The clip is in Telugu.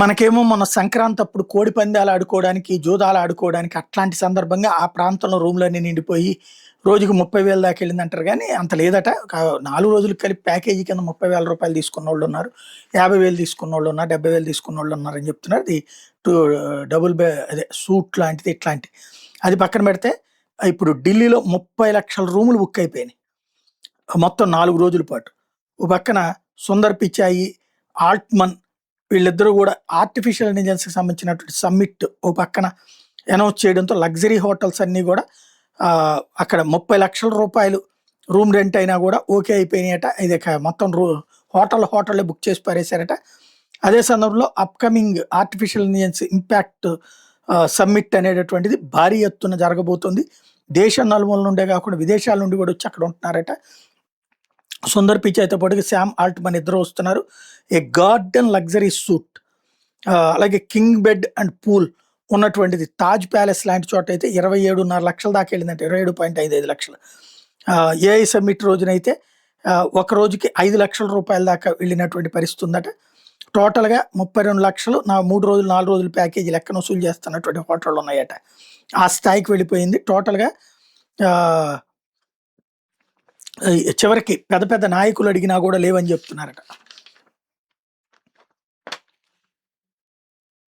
మనకేమో మొన్న సంక్రాంతి అప్పుడు కోడి పందాలు ఆడుకోవడానికి, జూదాలు ఆడుకోవడానికి అట్లాంటి సందర్భంగా ఆ ప్రాంతంలో రూమ్‌లన్నీ నిండిపోయి రోజుకి 30,000 దాకా వెళ్ళిందంటారు గానీ, అంత లేదట. 4 రోజులకి కలిపి ప్యాకేజీ కింద రూ. 30,000 తీసుకున్నోళ్ళున్నారు. 50,000 తీసుకున్నోళ్ళున్నారు. 70,000 తీసుకున్నోళ్ళున్నారని చెప్తున్నారు. ఇది టూ డబుల్ అదే సూట్ లాంటిది ఇట్లాంటి. అది పక్కన పెడితే ఇప్పుడు ఢిల్లీలో 30,00,000 రూములు బుక్ అయిపోయినాయి. మొత్తం 4 రోజుల పాటు. ఓ పక్కన సుందర్ పిచాయి, ఆల్ట్‌మన్ వీళ్ళిద్దరూ గూడా ఆర్టిఫిషియల్ ఇంటెలిజెన్స్‌కి సంబంధించినటువంటి సమ్మిట్ ఓ పక్కన అనౌన్స్ చేయడంతో లగ్జరీ హోటల్స్ అన్నీ గూడా అక్కడ రూ. 30,00,000 రూమ్ రెంట్ అయినా గూడా ఓకే అయిపోయినాయట. ఇది మొత్తం హోటళ్ళే బుక్ చేసి పారేశారట. అదే సందర్భంలో upcoming artificial intelligence impact summit అనేటటువంటిది భారీ ఎత్తున జరగబోతుంది. దేశం నలుమూలల నుండే కాకుండా విదేశాల నుండి గూడా వచ్చి అక్కడ ఉంటున్నారట. సుందర్ పిచాయ్‌తో పాటుగా శామ్ ఆల్ట్‌మన్ ఇద్దరు వస్తున్నారు. ఏ గార్డెన్ లగ్జరీ సూట్ అలాగే కింగ్ బెడ్ అండ్ పూల్ ఉన్నటువంటిది తాజ్ ప్యాలెస్ లాంటి చోట అయితే 27.5 లక్షల దాకా వెళ్ళిందంట. 27.55 లక్షలు. ఏఐ సమ్మిట్ రోజునైతే ఒక రోజుకి రూ. 5,00,000 దాకా వెళ్ళినటువంటి పరిస్థితి ఉందట. టోటల్‌గా 32 లక్షలు 3 రోజులు 4 రోజులు ప్యాకేజీ లెక్కన వసూలు చేస్తున్నటువంటి హోటళ్ళు ఉన్నాయట. ఆ స్థాయికి వెళ్ళిపోయింది. టోటల్‌గా ఆహ్, చివరికి పెద్ద పెద్ద నాయకులు అడిగినా కూడా లేవని చెప్తున్నారట.